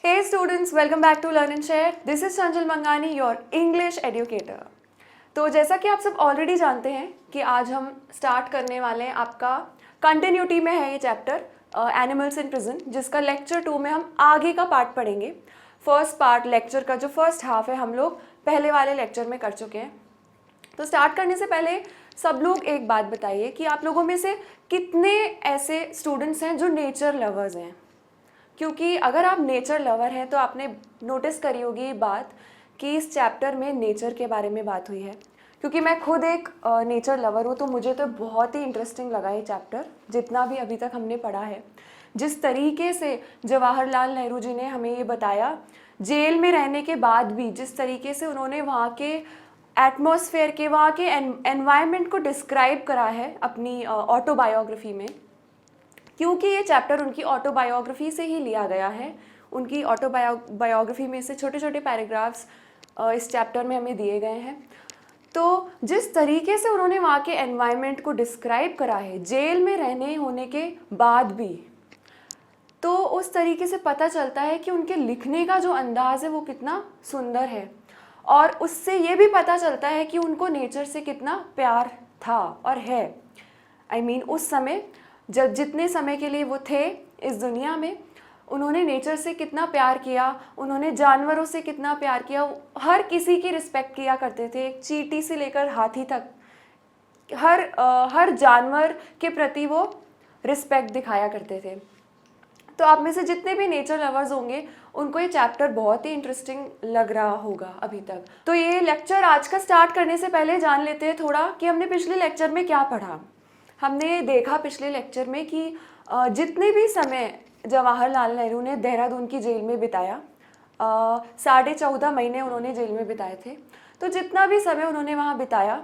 Hey students, welcome back to Learn and Share. This is Chanchal Mangani, your English educator. तो जैसा कि आप सब ऑलरेडी जानते हैं कि आज हम स्टार्ट करने वाले हैं, आपका कंटिन्यूटी में है ये चैप्टर एनिमल्स इन प्रिजन, जिसका लेक्चर 2 में हम आगे का पार्ट पढ़ेंगे। फर्स्ट पार्ट लेक्चर का जो फर्स्ट हाफ है हम लोग पहले वाले लेक्चर में कर चुके हैं। तो स्टार्ट करने से पहले सब लोग एक बात बताइए कि आप लोगों में से कितने ऐसे स्टूडेंट्स हैं जो नेचर लवर्स हैं। क्योंकि अगर आप नेचर लवर हैं तो आपने नोटिस करी होगी ये बात कि इस चैप्टर में नेचर के बारे में बात हुई है। क्योंकि मैं खुद एक नेचर लवर हूँ तो मुझे तो बहुत ही इंटरेस्टिंग लगा ये चैप्टर, जितना भी अभी तक हमने पढ़ा है। जिस तरीके से जवाहरलाल नेहरू जी ने हमें ये बताया, जेल में रहने के बाद भी जिस तरीके से उन्होंने वहाँ के एटमॉस्फेयर के, वहाँ के एनवायरनमेंट को डिस्क्राइब करा है अपनी ऑटोबायोग्राफी में। क्योंकि ये चैप्टर उनकी ऑटोबायोग्राफी से ही लिया गया है, उनकी ऑटोबायोग्राफी में से छोटे छोटे पैराग्राफ्स इस चैप्टर में हमें दिए गए हैं। तो जिस तरीके से उन्होंने वहाँ के एनवायरनमेंट को डिस्क्राइब करा है जेल में रहने होने के बाद भी, तो उस तरीके से पता चलता है कि उनके लिखने का जो अंदाज़ है वो कितना सुंदर है। और उससे ये भी पता चलता है कि उनको नेचर से कितना प्यार था और है। I mean, उस समय जब जितने समय के लिए वो थे इस दुनिया में, उन्होंने नेचर से कितना प्यार किया, उन्होंने जानवरों से कितना प्यार किया, हर किसी की रिस्पेक्ट किया करते थे। एक चींटी से लेकर हाथी तक हर जानवर के प्रति वो रिस्पेक्ट दिखाया करते थे। तो आप में से जितने भी नेचर लवर्स होंगे उनको ये चैप्टर बहुत ही इंटरेस्टिंग लग रहा होगा अभी तक। तो ये लेक्चर आज का स्टार्ट करने से पहले जान लेते हैं थोड़ा कि हमने पिछले लेक्चर में क्या पढ़ा। हमने देखा पिछले लेक्चर में कि जितने भी समय जवाहरलाल नेहरू ने देहरादून की जेल में बिताया, 14.5 महीने उन्होंने जेल में बिताए थे। तो जितना भी समय उन्होंने वहाँ बिताया,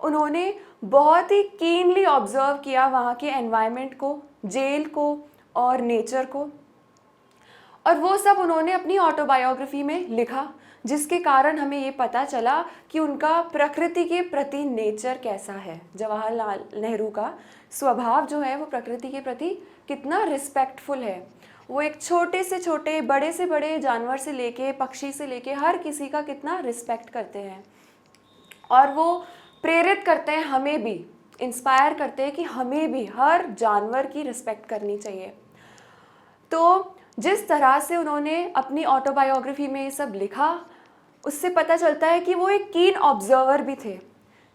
उन्होंने बहुत ही कीनली ऑब्जर्व किया वहाँ के एनवायरनमेंट को, जेल को और नेचर को, और वो सब उन्होंने अपनी ऑटोबायोग्राफी में लिखा, जिसके कारण हमें ये पता चला कि उनका प्रकृति के प्रति नेचर कैसा है। जवाहरलाल नेहरू का स्वभाव जो है वो प्रकृति के प्रति कितना रिस्पेक्टफुल है। वो एक छोटे से छोटे, बड़े से बड़े जानवर से लेके, पक्षी से लेके हर किसी का कितना रिस्पेक्ट करते हैं। और वो प्रेरित करते हैं, हमें भी इंस्पायर करते हैं कि हमें भी हर जानवर की रिस्पेक्ट करनी चाहिए। तो जिस तरह से उन्होंने अपनी ऑटोबायोग्राफी में ये सब लिखा, उससे पता चलता है कि वो एक कीन ऑब्जर्वर भी थे।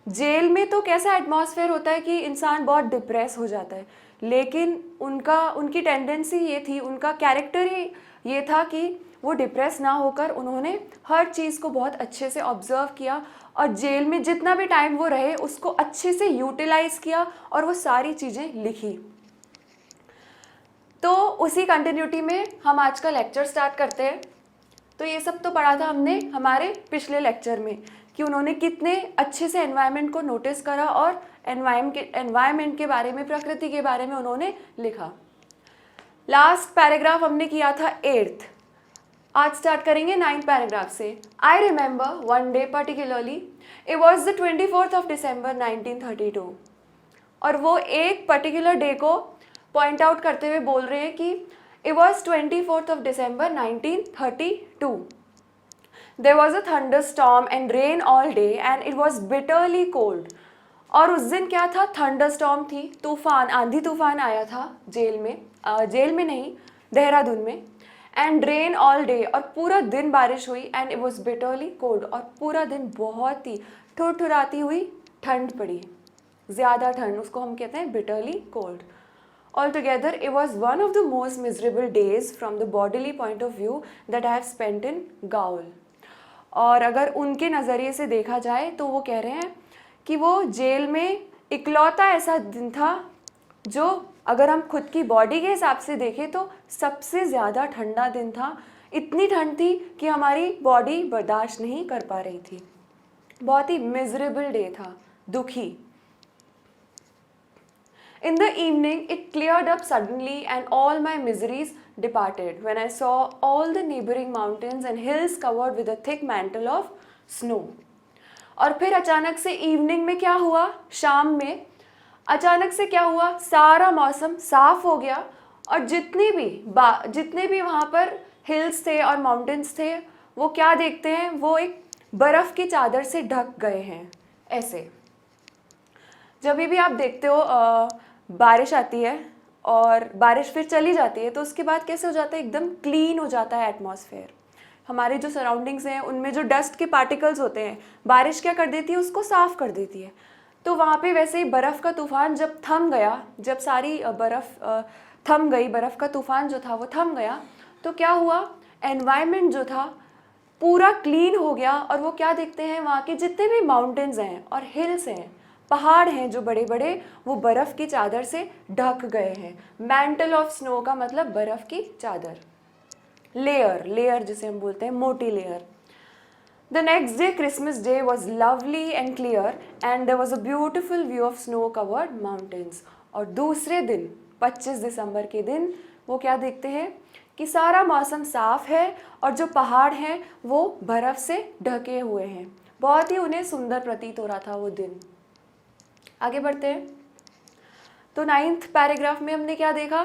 जेल में तो कैसा एटमॉस्फेयर होता है कि इंसान बहुत डिप्रेस हो जाता है, लेकिन उनकी टेंडेंसी ये थी, उनका कैरेक्टर ही ये था कि वो डिप्रेस ना होकर उन्होंने हर चीज़ को बहुत अच्छे से ऑब्जर्व किया और जेल में जितना भी टाइम वो रहे उसको अच्छे से यूटिलाइज किया और वो सारी चीज़ें लिखी। तो उसी कंटिन्यूटी में हम आज का लेक्चर स्टार्ट करते हैं। तो ये सब तो पढ़ा था हमने हमारे पिछले लेक्चर में कि उन्होंने कितने अच्छे से एनवायरनमेंट को नोटिस करा और एनवायरनमेंट के बारे में, प्रकृति के बारे में उन्होंने लिखा। लास्ट पैराग्राफ हमने किया था 8th, आज स्टार्ट करेंगे 9th पैराग्राफ से। I remember one day particularly, it was the 24th December 1932। और वो एक पर्टिकुलर डे को पॉइंट आउट करते हुए बोल रहे हैं कि it was 24th December 1932. There was a thunderstorm and rain all day and it was bitterly cold. और उस दिन क्या था? थंडरस्टॉर्म थी, तूफान, आंधी तूफान आया था जेल में नहीं, देहरादून में। एंड रेन ऑल डे, और पूरा दिन बारिश हुई। And it was bitterly cold, और पूरा दिन बहुत ही ठुरठुराती हुई ठंड पड़ी, ज़्यादा ठंड, उसको हम कहते हैं bitterly cold. Altogether, it was one of the most miserable days from the bodily point of view that I have spent in Gaul. और अगर उनके नज़रिए से देखा जाए तो वो कह रहे हैं कि वो जेल में इकलौता ऐसा दिन था जो, अगर हम खुद की बॉडी के हिसाब से देखें तो सबसे ज़्यादा ठंडा दिन था। इतनी ठंड थी कि हमारी बॉडी बर्दाश्त नहीं कर पा रही थी। बहुत ही मिजरेबल डे था, दुखी। In the evening, it cleared up suddenly and all my miseries departed when I saw all the neighboring mountains and hills covered with a thick mantle of snow. और फिर अचानक से इवनिंग में क्या हुआ, शाम में अचानक से क्या हुआ, सारा मौसम साफ हो गया और जितने भी वहाँ पर हिल्स थे और माउंटेन्स थे, वो क्या देखते हैं, वो एक बर्फ़ की चादर से ढक गए हैं ऐसे। जब भी आप देखते हो बारिश आती है और बारिश फिर चली जाती है, तो उसके बाद कैसे हो जाता है, एकदम क्लीन हो जाता है एटमॉस्फेयर। हमारे जो सराउंडिंग्स हैं उनमें जो डस्ट के पार्टिकल्स होते हैं, बारिश क्या कर देती है, उसको साफ़ कर देती है। तो वहाँ पे वैसे ही बर्फ़ का तूफ़ान जब थम गया, जब सारी बर्फ़ थम गई, बर्फ़ का तूफ़ान जो था वो थम गया, तो क्या हुआ, एनवायरनमेंट जो था पूरा क्लीन हो गया। और वो क्या देखते हैं, वहाँ के जितने भी माउंटेन्स हैं और हिल्स हैं, पहाड़ हैं जो बड़े बड़े, वो बर्फ़ की चादर से ढक गए हैं। मैंटल ऑफ स्नो का मतलब बर्फ़ की चादर, लेयर, लेयर जिसे हम बोलते हैं, मोटी layer. The next day, Christmas Day, was lovely and clear and there was a beautiful view of snow-covered mountains. और दूसरे दिन 25 दिसंबर के दिन वो क्या देखते हैं कि सारा मौसम साफ है और जो पहाड़ हैं वो बर्फ़ से ढके हुए हैं। बहुत ही उन्हें सुंदर प्रतीत हो रहा था वो दिन। आगे बढ़ते हैं। तो 9th पैराग्राफ में हमने क्या देखा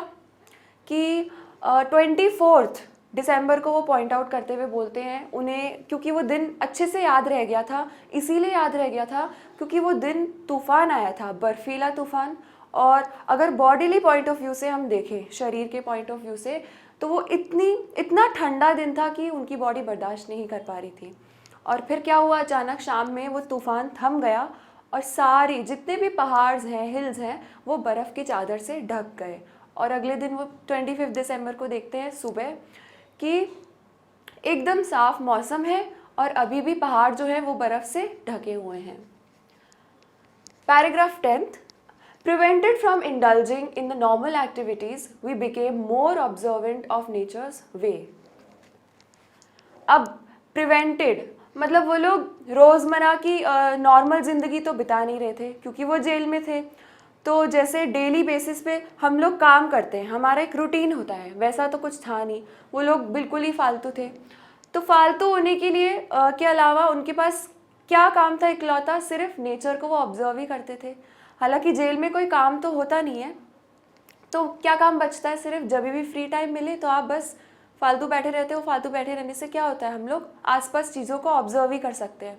कि 24 दिसंबर को वो पॉइंट आउट करते हुए बोलते हैं उन्हें, क्योंकि वो दिन अच्छे से याद रह गया था, इसीलिए याद रह गया था क्योंकि वो दिन तूफ़ान आया था, बर्फीला तूफ़ान। और अगर बॉडीली पॉइंट ऑफ व्यू से हम देखें, शरीर के पॉइंट ऑफ व्यू से, तो वो इतना ठंडा दिन था कि उनकी बॉडी बर्दाश्त नहीं कर पा रही थी। और फिर क्या हुआ, अचानक शाम में वो तूफ़ान थम गया और सारी जितने भी पहाड़ हैं, हिल्स हैं, वो बर्फ़ की चादर से ढक गए। और अगले दिन वो 25 दिसंबर को देखते हैं सुबह कि एकदम साफ मौसम है और अभी भी पहाड़ जो है वो बर्फ़ से ढके हुए हैं। Paragraph 10th, prevented from indulging in the normal activities, we became more observant of nature's way. अब prevented मतलब वो लोग रोज़मर्रा की नॉर्मल ज़िंदगी तो बिता नहीं रहे थे क्योंकि वो जेल में थे। तो जैसे डेली बेसिस पे हम लोग काम करते हैं, हमारा एक रूटीन होता है, वैसा तो कुछ था नहीं। वो लोग बिल्कुल ही फालतू थे। तो फालतू होने के लिए के अलावा उनके पास क्या काम था, इकलौता सिर्फ नेचर को वो ऑब्जर्व ही करते थे। हालांकि जेल में कोई काम तो होता नहीं है, तो क्या काम बचता है, सिर्फ जब भी फ्री टाइम मिले तो आप बस फालतू बैठे रहते हो। फालतू बैठे रहने से क्या होता है, हम लोग आसपास चीज़ों को ऑब्जर्व ही कर सकते हैं।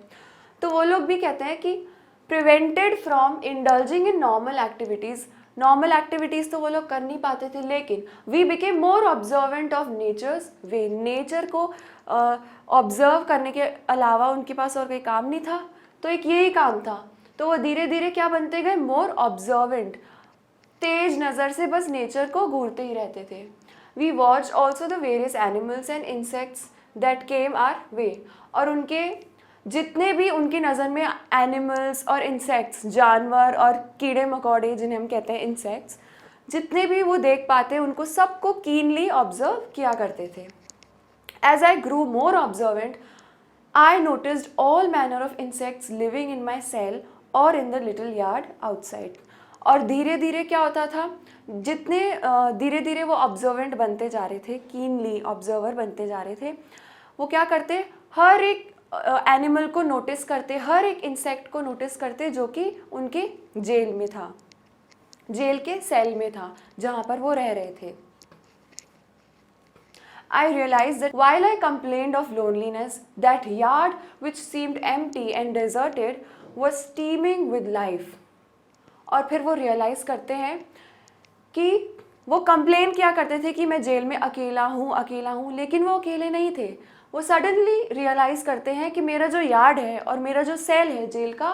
तो वो लोग भी कहते हैं कि prevented from indulging in normal activities, normal activities तो वो लोग कर नहीं पाते थे, लेकिन we became more observant of nature's way, nature को ऑब्जर्व करने के अलावा उनके पास और कोई काम नहीं था, तो एक यही काम था। तो वो धीरे धीरे क्या बनते गए, मोर ऑब्जर्वेंट, तेज नज़र से बस नेचर को घूरते ही रहते थे। We watch also the various animals and insects that came our way, और उनके जितने भी उनकी नज़र में एनिमल्स और इंसेक्ट्स, जानवर और कीड़े मकोड़े जिन्हें हम कहते हैं इंसेक्ट्स, जितने भी वो देख पाते उनको सबको कीनली ऑब्जर्व किया करते थे। As I grew more observant I noticed all manner of insects living in my cell और in the little yard outside. और धीरे धीरे क्या होता था, जितने धीरे धीरे वो ऑब्जर्वेंट बनते जा रहे थे, कीनली ऑब्जर्वर बनते जा रहे थे, वो क्या करते, हर एक एनिमल को नोटिस करते, हर एक इंसेक्ट को नोटिस करते जो कि उनके जेल में था, जेल के सेल में था जहाँ पर वो रह रहे थे। I realized that while I complained of loneliness, that yard which seemed empty and deserted was teeming with life. और फिर वो रियलाइज़ करते हैं कि वो कंप्लेन क्या करते थे कि मैं जेल में अकेला हूँ, लेकिन वो अकेले नहीं थे। वो सडनली रियलाइज़ करते हैं कि मेरा जो यार्ड है और मेरा जो सेल है जेल का,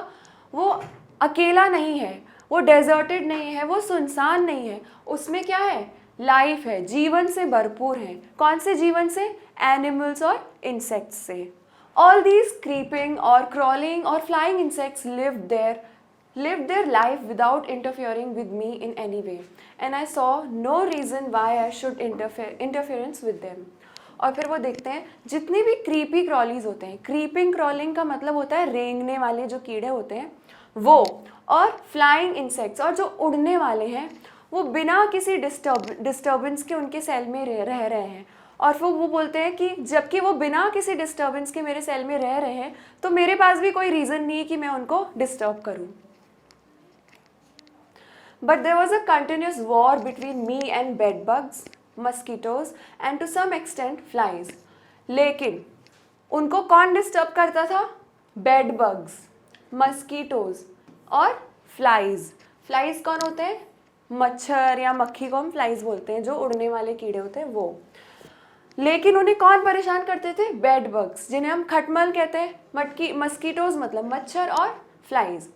वो अकेला नहीं है, वो डेजर्टेड नहीं है, वो सुनसान नहीं है, उसमें क्या है, लाइफ है, जीवन से भरपूर है। कौन से जीवन से, एनिमल्स और इंसेक्ट्स से। ऑल दीज क्रीपिंग और क्रॉलिंग और flying insects lived their life without interfering with me in any way, and I saw no reason why I should interference with them. और फिर वो देखते हैं जितनी भी क्रीपी क्रॉलीज होते हैं, क्रीपिंग क्रॉलिंग का मतलब होता है रेंगने वाले जो कीड़े होते हैं वो, और फ्लाइंग इंसेक्ट्स और जो उड़ने वाले हैं, वो बिना किसी डिस्टर्बेंस के उनके सेल में रह रहे हैं। और फिर वो बोलते हैं कि जबकि वो बिना किसी डिस्टर्बेंस के मेरे सेल में रह रहे हैं, तो मेरे पास भी कोई रीज़न नहीं है कि मैं उनको डिस्टर्ब करूँ। But there was a continuous war between me and bedbugs, mosquitoes and to some extent flies. लेकिन उनको कौन डिस्टर्ब करता था? बेड बग्स, मस्कीटोज और फ्लाइज। फ्लाइज कौन होते हैं? मच्छर या मक्खी को हम फ्लाइज बोलते हैं, जो उड़ने वाले कीड़े होते हैं वो। लेकिन उन्हें कौन परेशान करते थे? बेड बग्स, जिन्हें हम खटमल कहते हैं। मस्कीटोज मतलब मच्छर और फ्लाइज।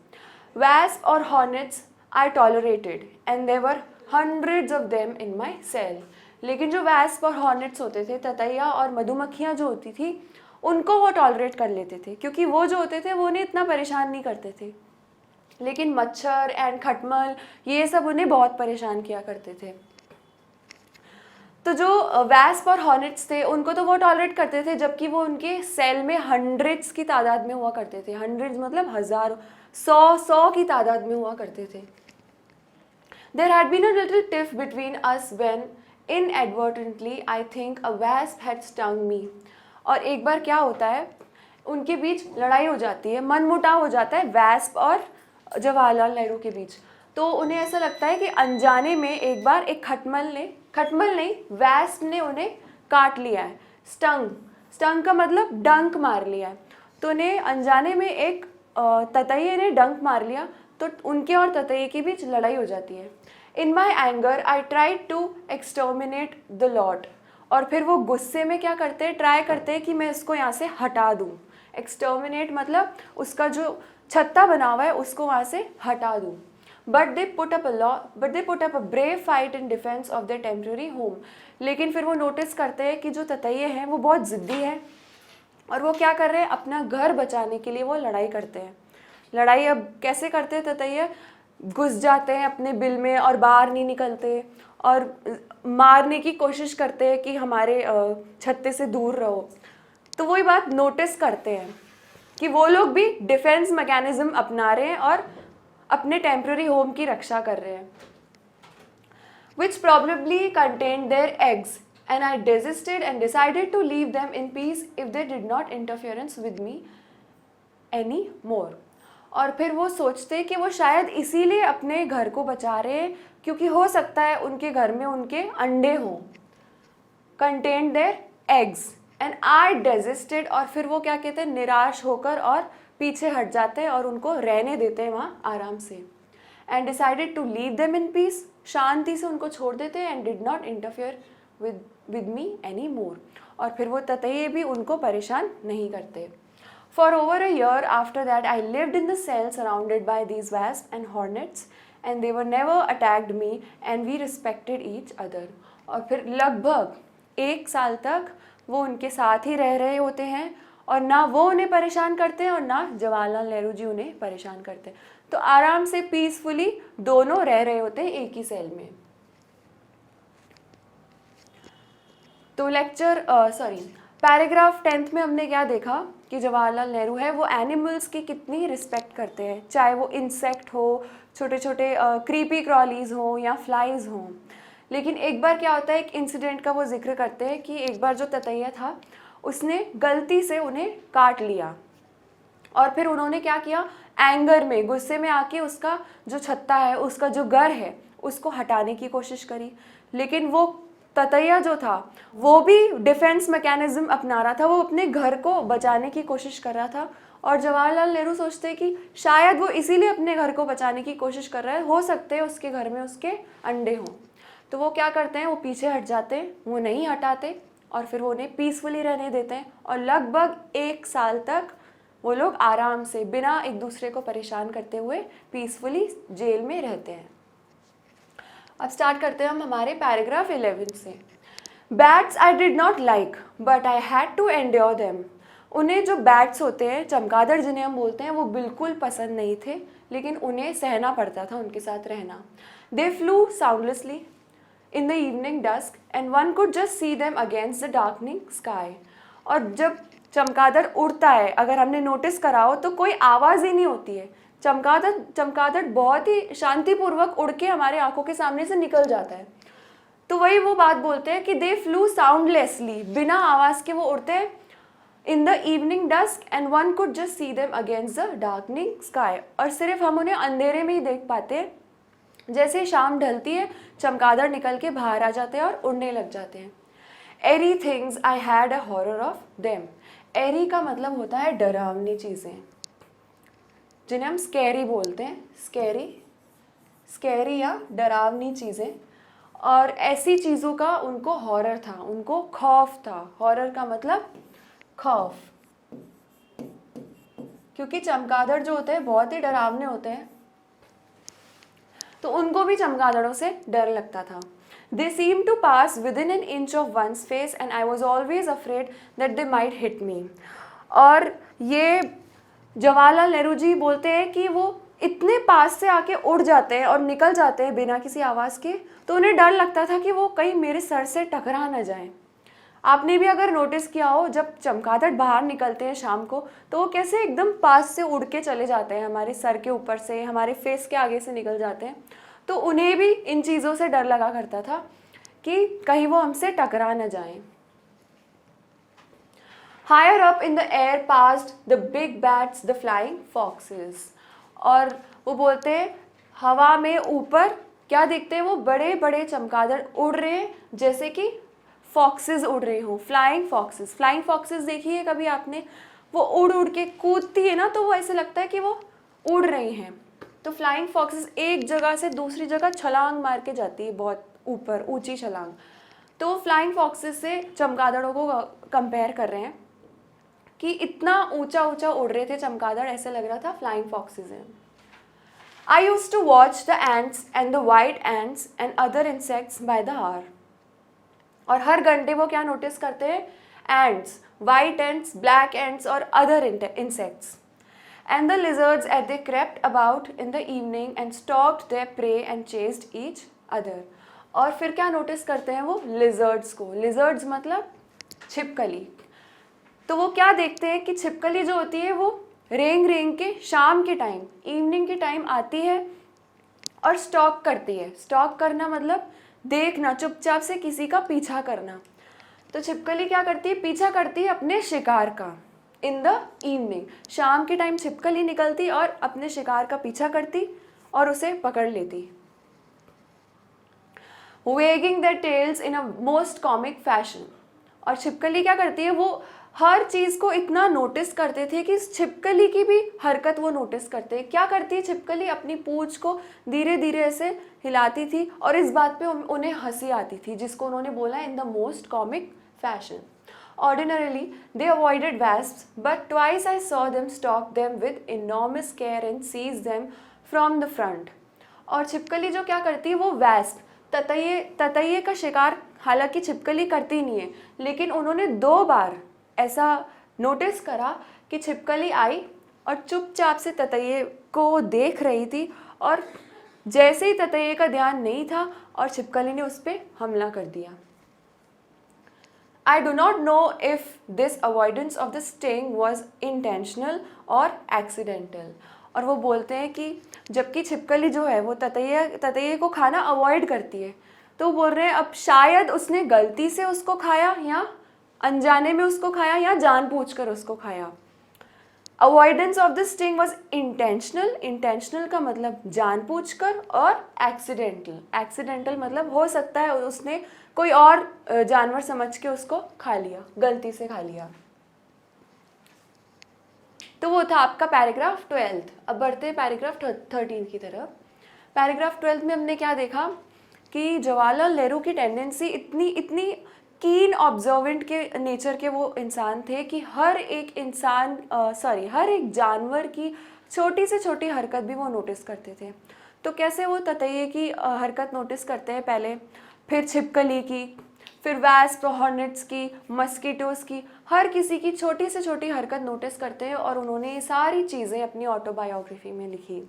वैस्प और hornets I tolerated and there were hundreds of them in my cell. लेकिन जो वैस्प और हॉर्नेट्स होते थे, ततैया और मधुमक्खियाँ जो होती थी, उनको वो टॉलरेट कर लेते थे, क्योंकि वो जो होते थे वो उन्हें इतना परेशान नहीं करते थे। लेकिन मच्छर एंड खटमल ये सब उन्हें बहुत परेशान किया करते थे। तो जो वैस्प और हॉर्नेट्स थे उनको तो वो टॉलरेट करते थे, जबकि वो उनके सेल में हंड्रेड्स की तादाद में हुआ करते थे। हंड्रेड्स मतलब हज़ारों, सौ की तादाद में हुआ करते थे। There had been a little tiff between us when inadvertently I think a wasp had stung me. और एक बार क्या होता है, उनके बीच लड़ाई हो जाती है, मनमुटाव हो जाता है वैस्प और जवाहरलाल नेहरू के बीच। तो उन्हें ऐसा लगता है कि अनजाने में एक बार एक खटमल नहीं वैस्प ने उन्हें काट लिया है। स्टंग का मतलब डंक मार लिया है। तो उन्हें अनजाने में एक ततैये ने डंक मार लिया, तो उनके और ततैये के बीच लड़ाई हो जाती है। In my anger I tried to exterminate the lot. और फिर वो गुस्से में क्या करते हैं, ट्राई करते हैं कि मैं इसको यहाँ से हटा दूँ। एक्सटर्मिनेट मतलब उसका जो छत्ता बना हुआ है उसको वहाँ से हटा दूँ। But they put up a brave fight in defence of the temporary home. लेकिन फिर वो नोटिस करते हैं कि जो ततैये हैं वो बहुत ज़िद्दी हैं, और वो क्या कर रहे हैं, अपना घर बचाने के लिए वो लड़ाई करते हैं। लड़ाई अब कैसे करते हैं ततैये? घुस जाते हैं अपने बिल में और बाहर नहीं निकलते, और मारने की कोशिश करते हैं कि हमारे छत्ते से दूर रहो। तो वही बात नोटिस करते हैं कि वो लोग भी डिफेंस मैकेनिज्म अपना रहे हैं और अपने टेम्पररी होम की रक्षा कर रहे हैं। Which probably contained their eggs and I desisted and decided to leave them in peace if they did not interference with me anymore. और फिर वो सोचते कि वो शायद इसीलिए अपने घर को बचा रहे हैं, क्योंकि हो सकता है उनके घर में उनके अंडे हों। Contained their eggs and I desisted, और फिर वो क्या कहते हैं, निराश होकर और पीछे हट जाते हैं और उनको रहने देते हैं वहाँ आराम से। And decided to leave them in peace, शांति से उनको छोड़ देते हैं। And did not interfere with me anymore, और फिर वो ततैये भी उनको परेशान नहीं करते। For over a year after that I lived in the cell surrounded by these wasps and hornets and they were never attacked me and we respected each other. और फिर लगभग 1 साल तक वो उनके साथ ही रह रहे होते हैं, और ना वो उन्हें परेशान करते हैं और ना जवाहरलाल नेहरू जी उन्हें परेशान करते हैं। तो आराम से पीसफुली दोनों रह रहे होते हैं एक ही सेल में। तो पैराग्राफ 10th में हमने क्या देखा कि जवाहरलाल नेहरू है वो एनिमल्स की कितनी रिस्पेक्ट करते हैं, चाहे वो इंसेक्ट हो, छोटे छोटे क्रीपी क्रॉलीज हो या फ्लाइज हो। लेकिन एक बार क्या होता है, एक इंसिडेंट का वो जिक्र करते हैं कि एक बार जो ततैया था उसने गलती से उन्हें काट लिया, और फिर उन्होंने क्या किया, एंगर में, गुस्से में आके उसका जो छत्ता है, उसका जो घर है, उसको हटाने की कोशिश करी। लेकिन वो ततैया जो था वो भी डिफेंस मैकेनिज्म अपना रहा था, वो अपने घर को बचाने की कोशिश कर रहा था। और जवाहरलाल नेहरू सोचते कि शायद वो इसीलिए अपने घर को बचाने की कोशिश कर रहा है, हो सकते हैं उसके घर में उसके अंडे हों। तो वो क्या करते हैं, वो पीछे हट जाते हैं, वो नहीं हटाते, और फिर वो उन्हें पीसफुली रहने देते हैं। और लगभग 1 साल तक वो लोग आराम से बिना एक दूसरे को परेशान करते हुए पीसफुली जेल में रहते हैं। अब स्टार्ट करते हैं हम हमारे पैराग्राफ 11 से। Bats I did not like but I had to endure them. उन्हें जो बैट्स होते हैं, चमगादड़ जिन्हें हम बोलते हैं, वो बिल्कुल पसंद नहीं थे, लेकिन उन्हें सहना पड़ता था उनके साथ रहना। They flew soundlessly in the evening dusk and one could just see them against the darkening sky. और जब चमगादड़ उड़ता है, अगर हमने नोटिस करा हो तो कोई आवाज़ ही नहीं होती है। चमगादड़ बहुत ही शांतिपूर्वक उड़ के हमारे आंखों के सामने से निकल जाता है। तो वही वो बात बोलते हैं कि दे फ्लू साउंडलेसली, बिना आवाज़ के वो उड़ते हैं, in the evening dusk and one could just see them against the darkening sky. और सिर्फ हम उन्हें अंधेरे में ही देख पाते हैं, जैसे शाम ढलती है चमगादड़ निकल के बाहर आ जाते हैं और उड़ने लग जाते हैं। Eerie things I had a horror of them. Eerie का मतलब होता है डरावनी चीज़ें, जिन्हें हम स्कैरी बोलते हैं। स्कैरी या डरावनी चीज़ें। और ऐसी चीज़ों का उनको हॉरर था, उनको खौफ था। हॉरर का मतलब खौफ, क्योंकि चमगादड़ जो होते हैं बहुत ही डरावने होते हैं, तो उनको भी चमगादड़ों से डर लगता था। They seemed to pass within an inch of one's face and I was always afraid that they might hit me. और ये जवाहरलाल नेहरू जी बोलते हैं कि वो इतने पास से आके उड़ जाते हैं और निकल जाते हैं बिना किसी आवाज़ के, तो उन्हें डर लगता था कि वो कहीं मेरे सर से टकरा न जाए। आपने भी अगर नोटिस किया हो, जब चमगादड़ बाहर निकलते हैं शाम को, तो वो कैसे एकदम पास से उड़ के चले जाते हैं, हमारे सर के ऊपर से, हमारे फेस के आगे से निकल जाते हैं। तो उन्हें भी इन चीज़ों से डर लगा करता था कि कहीं वो हमसे टकरा न जाएं। Higher up in the air passed the big bats the flying foxes. और वो बोलते हैं हवा में ऊपर क्या दिखते हैं, वो बड़े बड़े चमगादड़ उड़ रहे हैं, जैसे कि फॉक्सेस उड़ रहे हो, फ्लाइंग फॉक्सेस। फ्लाइंग फॉक्सेस देखी है कभी आपने? वो उड़ उड़ के कूदती है ना, तो वो ऐसे लगता है कि वो उड़ रही हैं। तो फ्लाइंग फॉक्सेस एक जगह से दूसरी जगह छलांग मार के जाती है, बहुत ऊपर ऊंची छलांग। तो फ्लाइंग फॉक्सेस से चमगादड़ों को कंपेयर कर रहे हैं कि इतना ऊंचा ऊंचा उड़ रहे थे चमगादड़, ऐसे लग रहा था फ्लाइंग फॉक्सेस हैं। I used to watch the ants and the white ants and other insects by the hour. और हर घंटे वो क्या नोटिस करते हैं? ants, white ants, black ants और other insects. And the lizards as they crept about in the evening and stalked their prey and chased each other. और फिर क्या नोटिस करते हैं वो? lizards को। lizards मतलब छिपकली। तो वो क्या देखते हैं कि छिपकली जो होती है वो रेंग रेंग के शाम के टाइम, इवनिंग के टाइम आती है और स्टॉक करती है। स्टॉक करना मतलब देखना, चुपचाप से किसी का पीछा करना। तो छिपकली क्या करती है? पीछा करती है अपने शिकार का। इन द इवनिंग, शाम के टाइम छिपकली निकलती और अपने शिकार का पीछा करती और उसे पकड़ लेती। Weighing there tales in a most comic fashion. और छिपकली क्या करती है? वो हर चीज़ को इतना नोटिस करते थे कि छिपकली की भी हरकत वो नोटिस करते हैं। क्या करती है छिपकली? अपनी पूंछ को धीरे धीरे ऐसे हिलाती थी और इस बात पे उन्हें हंसी आती थी, जिसको उन्होंने बोला in the most comic fashion. Ordinarily, they avoided wasps, but twice I saw them stalk them with enormous care and seize them from the front. और छिपकली जो क्या करती है वो वैस्प, ततैये का शिकार हालांकि छिपकली करती नहीं है, लेकिन उन्होंने 2 बार ऐसा नोटिस करा कि छिपकली आई और चुपचाप से ततैये को देख रही थी, और जैसे ही ततैये का ध्यान नहीं था और छिपकली ने उस पर हमला कर दिया। I do not know if this avoidance of the sting was intentional or accidental. और वो बोलते हैं कि जबकि छिपकली जो है वो ततैये को खाना अवॉइड करती है, तो बोल रहे हैं अब शायद उसने गलती से उसको खाया या अनजाने में उसको खाया या जानबूझकर उसको खाया। Avoidance of the sting was intentional. Intentional का मतलब जानबूझकर, और एक्सीडेंटल मतलब हो सकता है उसने कोई और जानवर समझ के उसको खा लिया, गलती से खा लिया। तो वो था आपका पैराग्राफ 12। अब बढ़ते हैं पैराग्राफ 13 की तरफ। पैराग्राफ 12 में हमने क्या देखा कि जवाहरलाल नेहरू की टेंडेंसी इतनी कीन ऑब्जर्वेंट के नेचर के वो इंसान थे कि हर एक जानवर की छोटी से छोटी हरकत भी वो नोटिस करते थे। तो कैसे वो ततैये की हरकत नोटिस करते हैं पहले, फिर छिपकली की, फिर वैस्प, हॉर्नेट्स की, मस्कीटोज़ की, हर किसी की छोटी से छोटी हरकत नोटिस करते हैं, और उन्होंने ये सारी चीज़ें अपनी ऑटोबायोग्राफी में लिखी।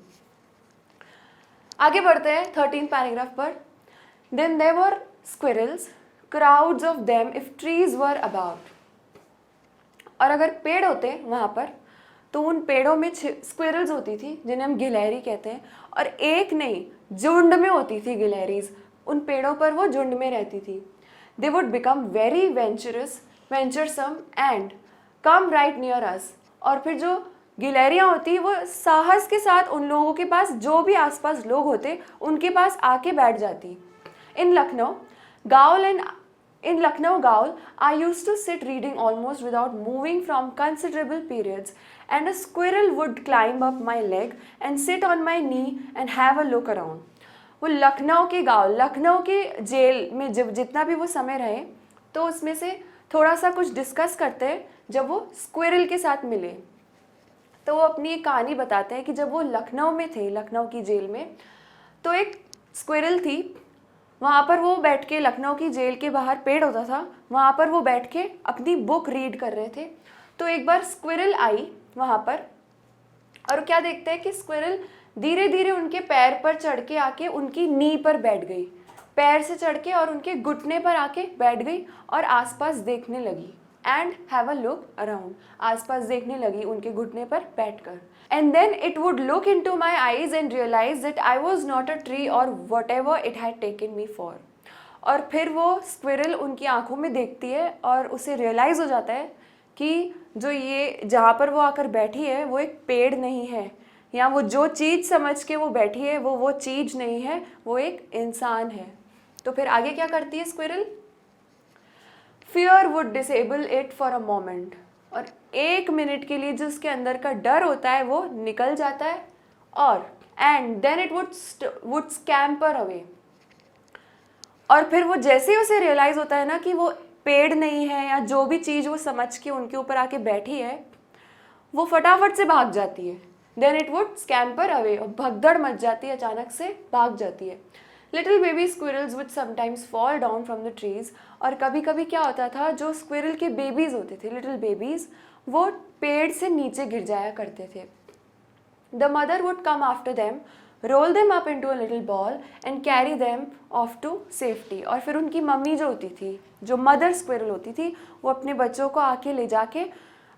आगे बढ़ते हैं 13 पैराग्राफ पर। Then there were squirrels, crowds of them if trees were about. और अगर पेड़ होते वहाँ पर तो उन पेड़ों में स्क्विरल्स होती थी, जिन्हें हम गिलहरी कहते हैं, और एक नहीं झुंड में होती थी गिलहरीज। उन पेड़ों पर वो झुंड में रहती थी। They would become very venturesome and come right near us. और फिर जो गिलहरियाँ होती वो साहस के साथ उन लोगों के पास, जो भी आसपास लोग होते उनके पास आके बैठ जाती। In Lucknow gaol and In Lucknow Gaul, I used to sit reading almost without moving from considerable periods, and a squirrel would climb up my leg and sit on my knee and have a look around. वो लखनऊ के गाँव, लखनऊ के jail में जब जितना भी वो समय रहे, तो उसमें से थोड़ा सा कुछ डिस्कस करते हैं जब वो स्क्विरल के साथ मिले। तो वो अपनी एक कहानी बताते हैं कि जब वो लखनऊ में थे, लखनऊ की जेल में, तो एक स्क्विरल थी, वहाँ पर वो बैठ के, लखनऊ की जेल के बाहर पेड़ होता था, वहाँ पर वो बैठ के अपनी बुक रीड कर रहे थे। तो एक बार स्क्विरल आई वहाँ पर, और क्या देखते हैं कि स्क्विरल धीरे धीरे उनके पैर पर चढ़ के आके उनकी नी पर बैठ गई, पैर से चढ़ के और उनके घुटने पर आके बैठ गई और आसपास देखने लगी। And have a look around, आसपास देखने लगी उनके घुटने पर बैठकर। And then it would look into my eyes and realize that I was not a tree or whatever it had taken me for. और फिर वो स्क्विरल उनकी आंखों में देखती है और उसे रियलाइज़ हो जाता है कि जो ये जहाँ पर वो आकर बैठी है वो एक पेड़ नहीं है, या वो जो चीज़ समझ के वो बैठी है वो चीज़ नहीं है, वो एक इंसान है। तो फिर आगे क्या करती है squirrel? Fear would disable it for a moment. और 1 मिनट के लिए जो उसके अंदर का डर होता है वो निकल जाता है, और and then it would scamper away. और फिर वो जैसे ही उसे रियलाइज होता है ना कि वो पेड़ नहीं है या जो भी चीज़ वो समझ के उनके ऊपर आके बैठी है, वो फटाफट से भाग जाती है। Then it would scamper away, और भगदड़ मच जाती है, अचानक से भाग जाती है। Little baby squirrels would sometimes fall down from the trees. और कभी कभी क्या होता था, जो स्क्विरल के बेबीज़ होते थे, लिटिल बेबीज़, वो पेड़ से नीचे गिर जाया करते थे। The mother would come after them, roll them up into a little ball and carry them off to safety. और फिर उनकी मम्मी जो होती थी, जो मदर स्क्विरल होती थी, वो अपने बच्चों को आके ले जाके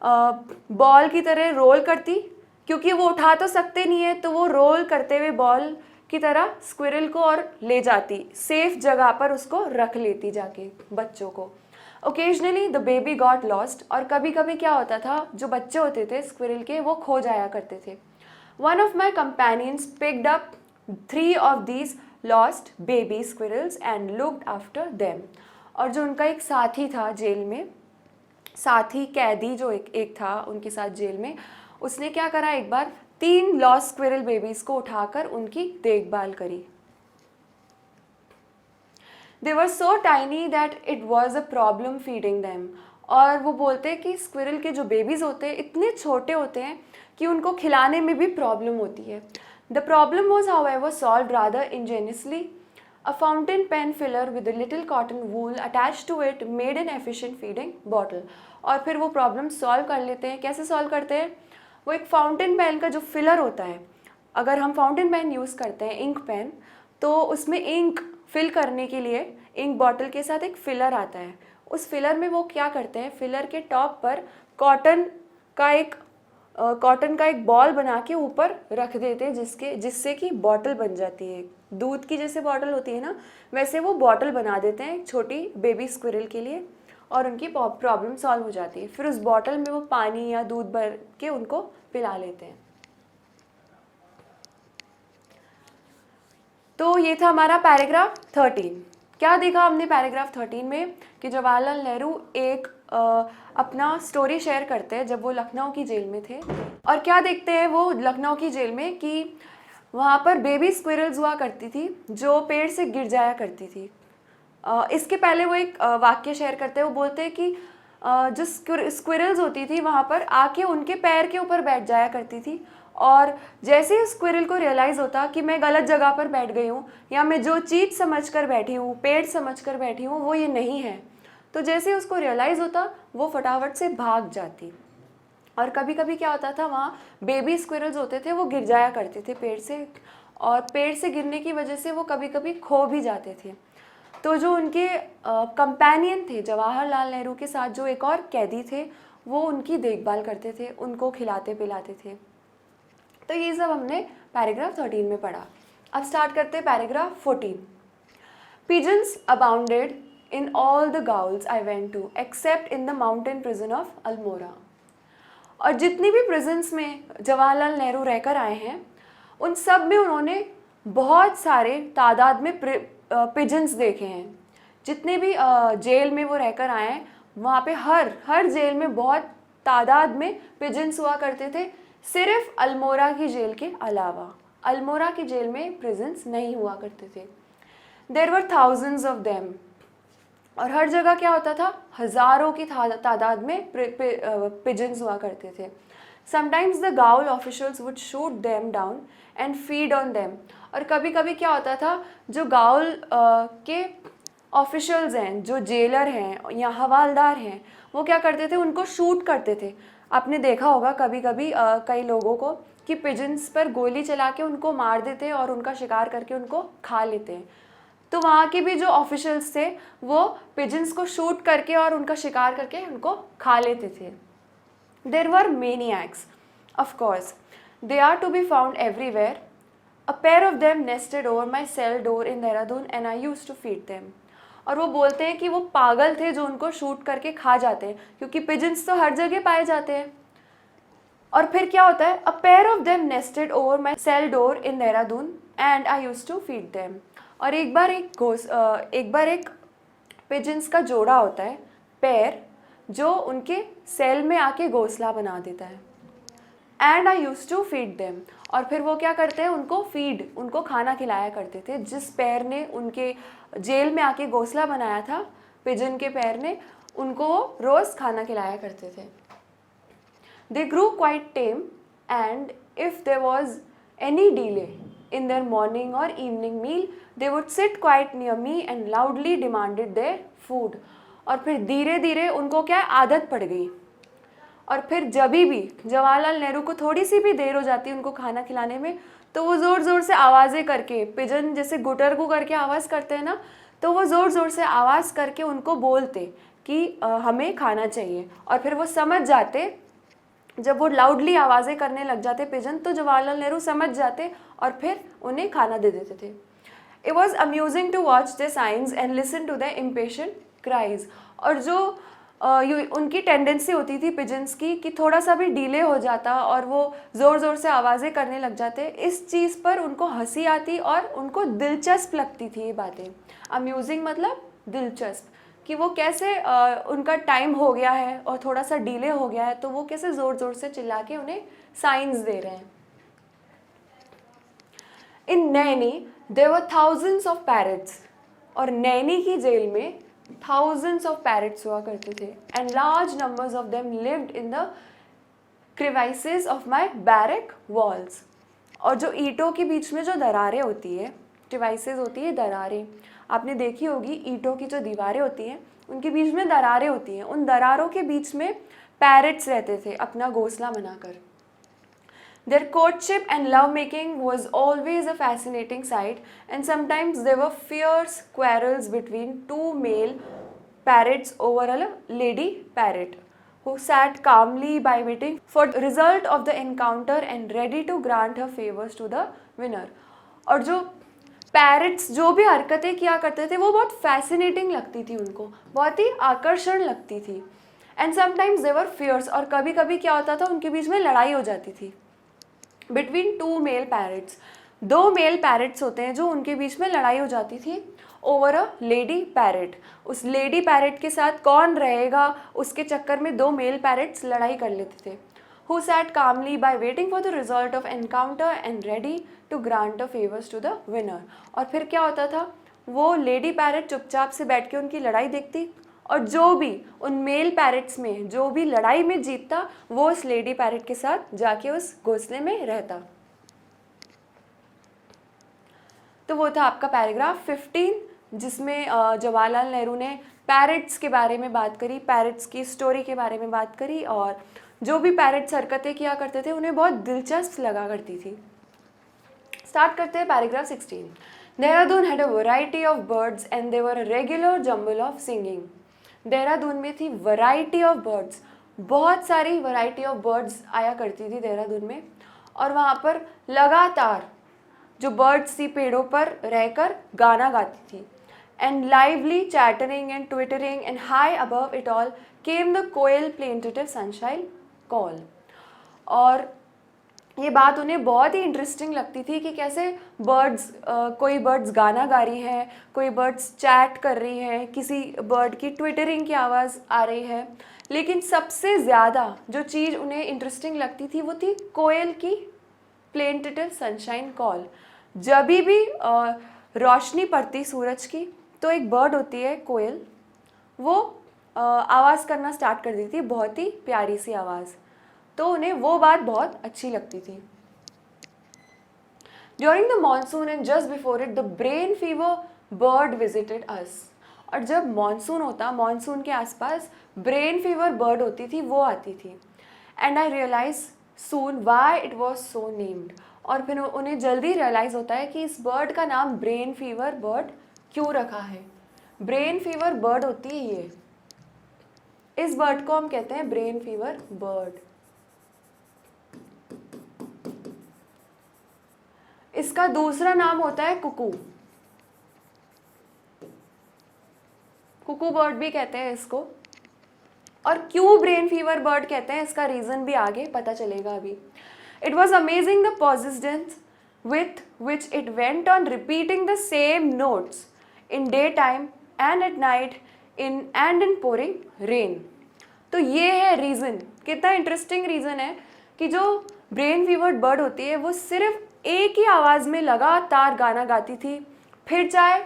बॉल की तरह रोल करती, क्योंकि वो उठा तो सकते नहीं है, तो वो रोल करते हुए बॉल की तरह स्क्विरल को और ले जाती, सेफ जगह पर उसको रख लेती जाके बच्चों को। Occasionally the baby got lost, और कभी कभी क्या होता था, जो बच्चे होते थे स्क्विरल के वो खो जाया करते थे। One of my companions picked up 3 of these lost baby squirrels and looked after them। और जो उनका एक साथी था जेल में, साथी कैदी जो एक था उनके साथ जेल में, उसने क्या करा, एक बार 3 लॉस्ट स्क्विरल बेबीज को उठाकर उनकी देखभाल करी। They were so tiny that it was a problem feeding them। और वो बोलते हैं कि स्क्विरल के जो बेबीज़ होते हैं इतने छोटे होते हैं कि उनको खिलाने में भी प्रॉब्लम होती है। The problem was however solved rather ingeniously। A fountain pen filler with a little cotton wool attached to it made an efficient feeding bottle। और फिर वो प्रॉब्लम सॉल्व कर लेते हैं। कैसे सॉल्व करते हैं? वो एक फाउंटेन पेन का जो फिलर होता है, अगर हम फाउंटेन पेन यूज़ करते हैं, इंक पेन, तो उसमें इंक फिल करने के लिए इंक बॉटल के साथ एक फिलर आता है। उस फिलर में वो क्या करते हैं, फिलर के टॉप पर कॉटन का एक बॉल बना के ऊपर रख देते हैं, जिससे कि बॉटल बन जाती है। दूध की जैसे बॉटल होती है ना, वैसे वो बॉटल बना देते हैं छोटी बेबी स्क्विरल के लिए, और उनकी प्रॉब्लम सॉल्व हो जाती है। फिर उस बॉटल में वो पानी या दूध भर के उनको पिला लेते हैं। तो ये था हमारा पैराग्राफ 13। क्या देखा हमने पैराग्राफ 13 में कि जवाहरलाल नेहरू एक अपना स्टोरी शेयर करते हैं जब वो लखनऊ की जेल में थे। और क्या देखते हैं वो लखनऊ की जेल में कि वहाँ पर बेबी स्क्विरल्स हुआ करती थी जो पेड़ से गिर जाया करती थी। इसके पहले वो एक वाक्य शेयर करते हैं। वो बोलते हैं कि जो स्क्विरल्स होती थी वहाँ पर आके उनके पैर के ऊपर बैठ जाया करती थी, और जैसे ही स्क्विरल को रियलाइज़ होता कि मैं गलत जगह पर बैठ गई हूँ, या मैं जो चीज़ समझकर बैठी हूँ, पेड़ समझकर बैठी हूँ, वो ये नहीं है, तो जैसे ही उसको रियलाइज़ होता वो फटाफट से भाग जाती। और कभी कभी क्या होता था, वहाँ बेबी स्क्विरल्स होते थे, वो गिर जाया करते थे पेड़ से, और पेड़ से गिरने की वजह से वो कभी कभी खो भी जाते थे। तो जो उनके कंपेनियन थे जवाहरलाल नेहरू के साथ, जो एक और कैदी थे, वो उनकी देखभाल करते थे, उनको खिलाते पिलाते थे। तो ये सब हमने पैराग्राफ 13 में पढ़ा। अब स्टार्ट करते हैं paragraph 14। Pigeons abounded in all the gauls I went to, except in the mountain prison of Almora। और जितनी भी प्रिजन्स में जवाहरलाल नेहरू रहकर आए हैं उन सब में उन्होंने बहुत सारे तादाद में पिजन्स देखे हैं। जितने भी जेल में वो रहकर आए हैं वहाँ पे हर जेल में बहुत तादाद में पिजन्स हुआ करते थे, सिर्फ अल्मोड़ा की जेल के अलावा। अल्मोड़ा की जेल में प्रिजन्स नहीं हुआ करते थे। There were thousands of them, और हर जगह क्या होता था, हज़ारों की तादाद में पिजन्स हुआ करते थे। Sometimes the growl officials would shoot them down and feed on them, और कभी कभी क्या होता था, जो गाउल के ऑफिशियल्स हैं, जो जेलर हैं या हवालदार हैं, वो क्या करते थे, उनको शूट करते थे। आपने देखा होगा कभी कभी कई लोगों को कि पिजन्स पर गोली चला के उनको मार देते हैं और उनका शिकार करके उनको खा लेते हैं। तो वहाँ के भी जो ऑफिशियल्स थे वो पिजन्स को शूट करके और उनका शिकार करके उनको खा लेते थे। There were maniacs, of course they are to be found everywhere. A pair of them nested over my cell door in Dehradun and I used to feed them. और वो बोलते हैं कि वो पागल थे जो उनको शूट करके खा जाते हैं, क्योंकि पिजन्स तो हर जगह पाए जाते हैं। और फिर क्या होता है, a pair of them nested over my cell door in Dehradun and I used to feed them. और एक बार एक पिजन्स का जोड़ा होता है, पेयर, जो उनके सेल में आके घोंसला बना देता है। And I used to feed them, और फिर वो क्या करते हैं, उनको खाना खिलाया करते थे। जिस पेयर ने उनके जेल में आके घोंसला बनाया था, पिजन के पेयर ने, उनको वो रोज़ खाना खिलाया करते थे। They grew quite tame and if there was any delay in their morning or evening meal, they would sit quite near me and loudly demanded their food। और फिर धीरे धीरे उनको क्या आदत पड़ गई, और फिर जब भी जवाहरलाल नेहरू को थोड़ी सी भी देर हो जाती उनको खाना खिलाने में, तो वो ज़ोर ज़ोर से आवाज़ें करके, पिजन जैसे गुटरगू करके आवाज़ करते हैं ना, तो वो ज़ोर ज़ोर से आवाज़ करके उनको बोलते कि हमें खाना चाहिए। और फिर वो समझ जाते, जब वो लाउडली आवाज़ें करने लग जाते पिजन, तो जवाहरलाल नेहरू समझ जाते और फिर उन्हें खाना दे देते थे। It was amusing to watch the science and listen to the impatient cries. और जो उनकी टेंडेंसी होती थी पिजन्स की कि थोड़ा सा भी डिले हो जाता और वो ज़ोर ज़ोर से आवाज़ें करने लग जाते, इस चीज़ पर उनको हंसी आती और उनको दिलचस्प लगती थी ये बातें। अम्यूजिंग मतलब दिलचस्प, कि वो कैसे उनका टाइम हो गया है और थोड़ा सा डिले हो गया है, तो वो कैसे ज़ोर ज़ोर से चिल्ला के उन्हें साइंस दे रहे हैं। In Naini there were thousands of parrots, और नैनी की जेल में थाउजेंड्स ऑफ पैरट्स हुआ करते थे। And large numbers of them lived in the crevices of my barrack walls. और जो ईंटों के बीच में जो दरारें होती है, क्रिवाइसेस होती है दरारें, आपने देखी होगी, ईंटों की जो दीवारें होती हैं उनके बीच में दरारें होती हैं, उन दरारों के बीच में पैरट्स रहते थे अपना घोंसला बनाकर। Their courtship and lovemaking was always a fascinating sight, and sometimes there were fierce quarrels between two male parrots over a lady parrot, who sat calmly by waiting for the result of the encounter and ready to grant her favors to the winner। और जो parrots जो भी हरकतें किया करते थे वो बहुत फैसिनेटिंग लगती थी उनको, बहुत ही आकर्षण लगती थी। And sometimes they were fierce, और कभी कभी क्या होता था, उनके बीच में लड़ाई हो जाती थी बिटवीन टू मेल पैरट्स। दो मेल पैरट्स होते हैं जो उनके बीच में लड़ाई हो जाती थी ओवर अ लेडी पैरट। उस लेडी पैरट के साथ कौन रहेगा उसके चक्कर में दो मेल पैरट्स लड़ाई कर लेते थे। Who sat calmly by waiting for the result of encounter and ready to grant the favors to the winner। और फिर क्या होता था, वो लेडी पैरट चुपचाप से बैठ के उनकी लड़ाई देखती, और जो भी उन मेल पैरट्स में जो भी लड़ाई में जीतता वो उस लेडी पैरट के साथ जाके उस घोंसले में रहता। तो वो था आपका पैराग्राफ 15, जिसमें जवाहरलाल नेहरू ने पैरट्स के बारे में बात करी, पैरट्स की स्टोरी के बारे में बात करी, और जो भी पैरट्स हरकतें किया करते थे उन्हें बहुत दिलचस्प लगा करती थी। स्टार्ट करते हैं paragraph 16। Dehradun had a variety of birds and they were a regular jumble of singing. Dehradun में थी वैरायटी ऑफ बर्ड्स, बहुत सारी वैरायटी ऑफ बर्ड्स आया करती थी देहरादून में, और वहाँ पर लगातार जो बर्ड्स थी पेड़ों पर रहकर गाना गाती थी। And lively chattering and twittering and high above it all came the koel plaintive sunshine call. और ये बात उन्हें बहुत ही इंटरेस्टिंग लगती थी कि कैसे कोई बर्ड्स गाना गा रही हैं, कोई बर्ड्स चैट कर रही हैं, किसी बर्ड की ट्विटरिंग की आवाज़ आ रही है। लेकिन सबसे ज़्यादा जो चीज़ उन्हें इंटरेस्टिंग लगती थी वो थी कोयल की प्लेंटिटिव सनशाइन कॉल। जब भी रोशनी पड़ती सूरज की तो एक बर्ड होती है कोयल, वो आवाज़ करना स्टार्ट कर देती थी, बहुत ही प्यारी सी आवाज़। तो उन्हें वो बात बहुत अच्छी लगती थी। During the monsoon and just before it the brain fever bird visited us. और जब मानसून होता, मानसून के आसपास ब्रेन फीवर बर्ड होती थी, वो आती थी। And I realise soon why it was so named. और फिर उन्हें जल्दी रियलाइज़ होता है कि इस बर्ड का नाम ब्रेन फीवर बर्ड क्यों रखा है। ब्रेन फीवर बर्ड होती है ये, इस बर्ड को हम कहते हैं ब्रेन फीवर बर्ड। इसका दूसरा नाम होता है कुकू, कुकू बर्ड भी कहते हैं इसको। और क्यों ब्रेन फीवर बर्ड कहते हैं इसका रीज़न भी आगे पता चलेगा अभी। It was amazing the persistence with which it went on repeating the same notes in day time and at night in pouring rain. तो ये है रीज़न, कितना इंटरेस्टिंग रीज़न है कि जो ब्रेन फीवर बर्ड होती है वो सिर्फ एक ही आवाज़ में लगातार गाना गाती थी, फिर चाहे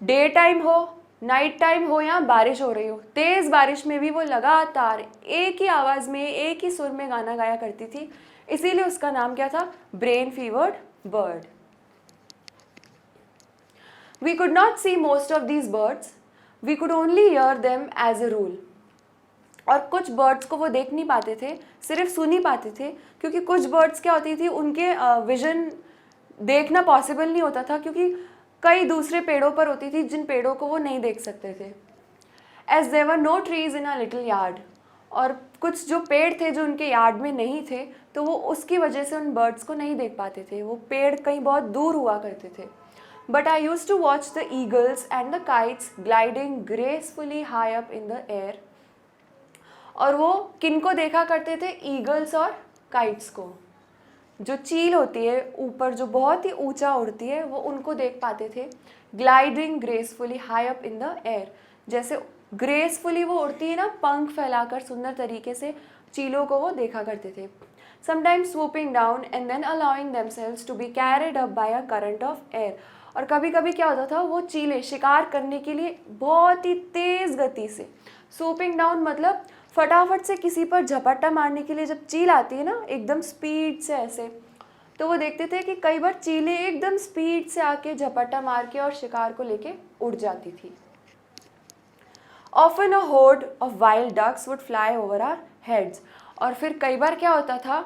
डे टाइम हो, नाइट टाइम हो या बारिश हो रही हो, तेज़ बारिश में भी वो लगातार एक ही आवाज़ में, एक ही सुर में गाना गाया करती थी। इसीलिए उसका नाम क्या था, brain fevered bird. We could not see most of these birds, we could only hear them as a rule. और कुछ बर्ड्स को वो देख नहीं पाते थे, सिर्फ सुन ही पाते थे, क्योंकि कुछ बर्ड्स क्या होती थी, उनके विजन देखना पॉसिबल नहीं होता था, क्योंकि कई दूसरे पेड़ों पर होती थी जिन पेड़ों को वो नहीं देख सकते थे। As there were no trees in a little yard. और कुछ जो पेड़ थे जो उनके यार्ड में नहीं थे, तो वो उसकी वजह से उन बर्ड्स को नहीं देख पाते थे, वो पेड़ कहीं बहुत दूर हुआ करते थे। But I use to watch the eagles and the kites gliding gracefully high up in the air. और वो किन को देखा करते थे, ईगल्स और काइट्स को। जो चील होती है ऊपर, जो बहुत ही ऊंचा उड़ती है, वो उनको देख पाते थे। Gliding gracefully high up in the air, जैसे ग्रेसफुली वो उड़ती है ना, पंख फैलाकर सुंदर तरीके से, चीलों को वो देखा करते थे। Sometimes swooping down and then allowing themselves to be carried up by a current of air। और कभी कभी क्या होता था, वो चीलें शिकार करने के लिए बहुत ही तेज़ गति से, swooping डाउन मतलब फटाफट से किसी पर झपट्टा मारने के लिए जब चील आती है ना, एकदम स्पीड से ऐसे, तो वो देखते थे कि कई बार चीलें एकदम स्पीड से आके झपट्टा मार के और शिकार को लेके उड़ जाती थी। Often a horde of wild ducks would fly over our heads. और फिर कई बार क्या होता था,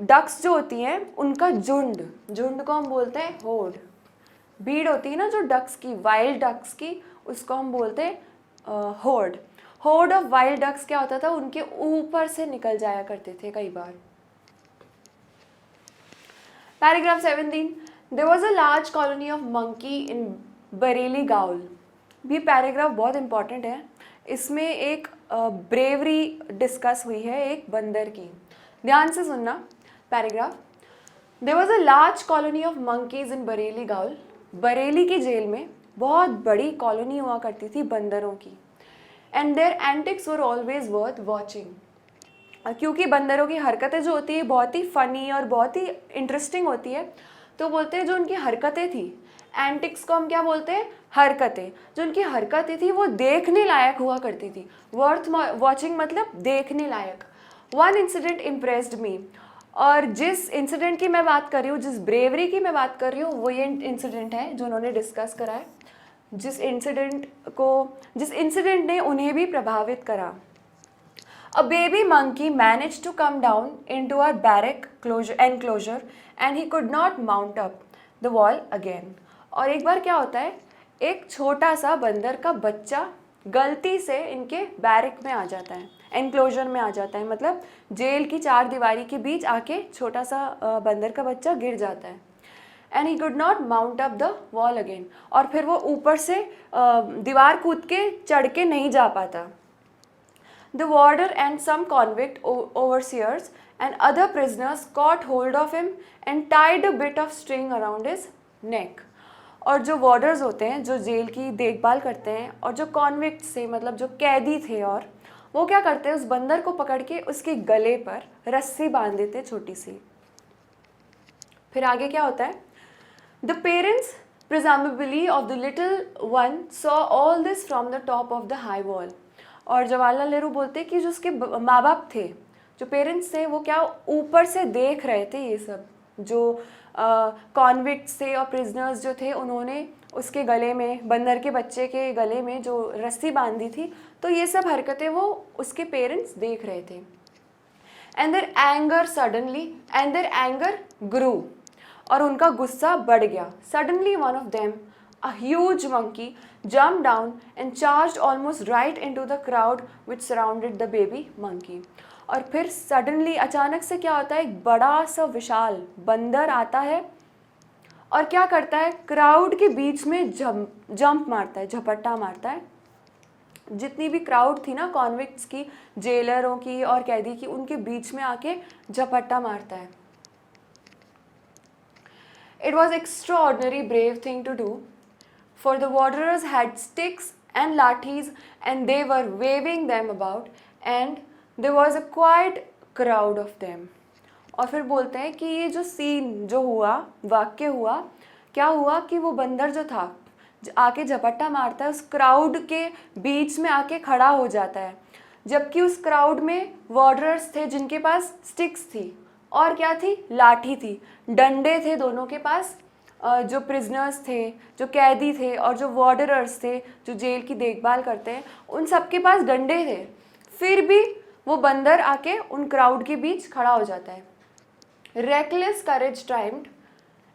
डक्स जो होती हैं उनका झुंड, झुंड को हम बोलते हैं होर्ड। भीड़ होती है ना जो डक्स की, वाइल्ड डक्स की, उसको हम बोलते हैं horde. Horde of wild ducks क्या होता था, उनके ऊपर से निकल जाया करते थे कई बार। Paragraph 17, there was a large colony of monkey in Bareilly gaol. भी पैराग्राफ बहुत इंपॉर्टेंट है, इसमें एक ब्रेवरी डिस्कस हुई है एक बंदर की। ध्यान से सुनना paragraph. There was a large colony of monkeys in Bareilly gaol. Bareilly की जेल में बहुत बड़ी कॉलोनी हुआ करती थी बंदरों की। And their antics were always worth watching. क्योंकि बंदरों की हरकतें जो होती है बहुत ही फ़नी और बहुत ही इंटरेस्टिंग होती है, तो बोलते हैं जो उनकी हरकतें थी, एंटिक्स को हम क्या बोलते हैं, हरकतें। जो उनकी हरकतें थी वो देखने लायक हुआ करती थी। वर्थ वॉचिंग मतलब देखने लायक। One incident impressed me. और जिस इंसिडेंट की मैं बात कर रही हूँ, जिस ब्रेवरी की मैं बात कर रही हूँ, वो ये इंसिडेंट है जो उन्होंने डिस्कस करा है, जिस इंसिडेंट ने उन्हें भी प्रभावित करा। A baby monkey managed to come down into our barrack enclosure and he could not mount up the wall again। और एक बार क्या होता है, एक छोटा सा बंदर का बच्चा गलती से इनके बैरक में आ जाता है, एनक्लोजर में आ जाता है, मतलब जेल की चार दीवारी के बीच आके छोटा सा बंदर का बच्चा गिर जाता है। And he could not mount up the wall again. और फिर वो ऊपर से दीवार कूद के चढ़ के नहीं जा पाता। The warder and some convict overseers and other prisoners caught hold of him and tied a bit of string around his neck. और जो वार्डर्स होते हैं जो जेल की देखभाल करते हैं और जो कॉन्विक्ट से मतलब जो कैदी थे, और वो क्या करते हैं, उस बंदर को पकड़ के उसके गले पर रस्सी बांध देते छोटी सी। फिर आगे क्या होता है, the parents प्रिजम्बली of the little one saw all this from the top of the high wall. और जवाहरलाल नेहरू बोलते हैं कि जो उसके माँ बाप थे, जो पेरेंट्स थे, वो क्या ऊपर से देख रहे थे ये सब, जो कॉन्विक्ट्स थे और प्रिजनर्स जो थे, उन्होंने उसके गले में, बंदर के बच्चे के गले में जो रस्सी बांधी थी, तो ये सब हरकतें वो उसके पेरेंट्स देख रहे थे। एंड देयर एंगर ग्रू, और उनका गुस्सा बढ़ गया। Suddenly one of them, a huge monkey, jumped down and charged almost right into the crowd which surrounded the baby monkey। और फिर सडनली, अचानक से क्या होता है, एक बड़ा सा विशाल बंदर आता है और क्या करता है, क्राउड के बीच में जंप मारता है, झपट्टा मारता है। जितनी भी क्राउड थी ना कॉन्विक्ट्स की, जेलरों की और कैदी की, उनके बीच में आके झपट्टा मारता है। It was extraordinary brave thing to do, for the warriors had sticks and lathis and they were waving them about and there was a quiet crowd of them। और फिर बोलते हैं कि ये जो सीन जो हुआ, वाक्य हुआ, क्या हुआ कि वो बंदर जो था आके झपट्टा मारता है, उस क्राउड के बीच में आके खड़ा हो जाता है, जबकि उस क्राउड में वॉर्डर्स थे जिनके पास स्टिक्स थी और क्या थी, लाठी थी, डंडे थे दोनों के पास। जो प्रिजनर्स थे, जो कैदी थे और जो वार्डरर्स थे जो जेल की देखभाल करते हैं, उन सबके पास डंडे थे। फिर भी वो बंदर आके उन क्राउड के बीच खड़ा हो जाता है। Reckless courage triumphed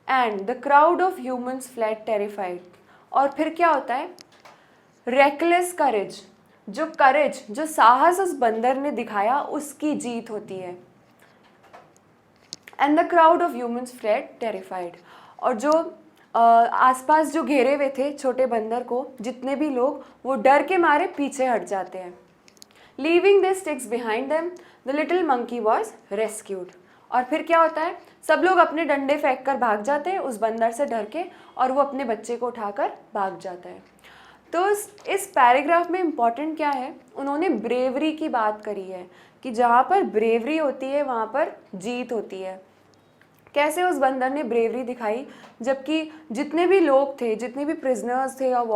and the crowd of humans fled terrified. और फिर क्या होता है, रेकलेस करेज, जो साहस उस बंदर ने दिखाया, उसकी जीत होती है। And the crowd of humans fled terrified. और जो आसपास जो घेरे हुए थे छोटे बंदर को, जितने भी लोग, वो डर के मारे पीछे हट जाते हैं। Leaving the sticks behind them the little monkey was rescued. और फिर क्या होता है, सब लोग अपने डंडे फेंक कर भाग जाते हैं उस बंदर से डर के, और वो अपने बच्चे को उठाकर भाग जाता है। तो इस पैराग्राफ में इम्पॉर्टेंट क्या है, उन्होंने ब्रेवरी की बात करी है कि जहाँ पर ब्रेवरी होती है वहाँ पर जीत होती है। कैसे उस बंदर ने ब्रेवरी दिखाई, जबकि जितने भी लोग थे, जितने भी प्रिजनर्स थे और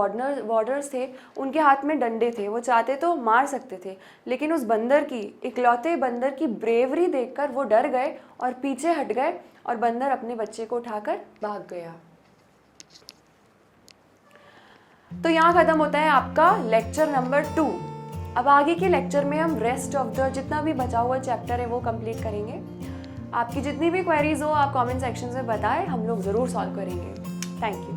वार्डर्स थे, उनके हाथ में डंडे थे, वो चाहते तो मार सकते थे, लेकिन उस बंदर की, इकलौते बंदर की ब्रेवरी देखकर वो डर गए और पीछे हट गए, और बंदर अपने बच्चे को उठाकर भाग गया। तो यहाँ ख़त्म होता है आपका लेक्चर नंबर 2। अब आगे के लेक्चर में हम रेस्ट ऑफ द जितना भी बचा हुआ चैप्टर है वो कंप्लीट करेंगे। आपकी जितनी भी क्वेरीज हो आप कमेंट सेक्शन में बताएं, हम लोग ज़रूर सॉल्व करेंगे। Thank you.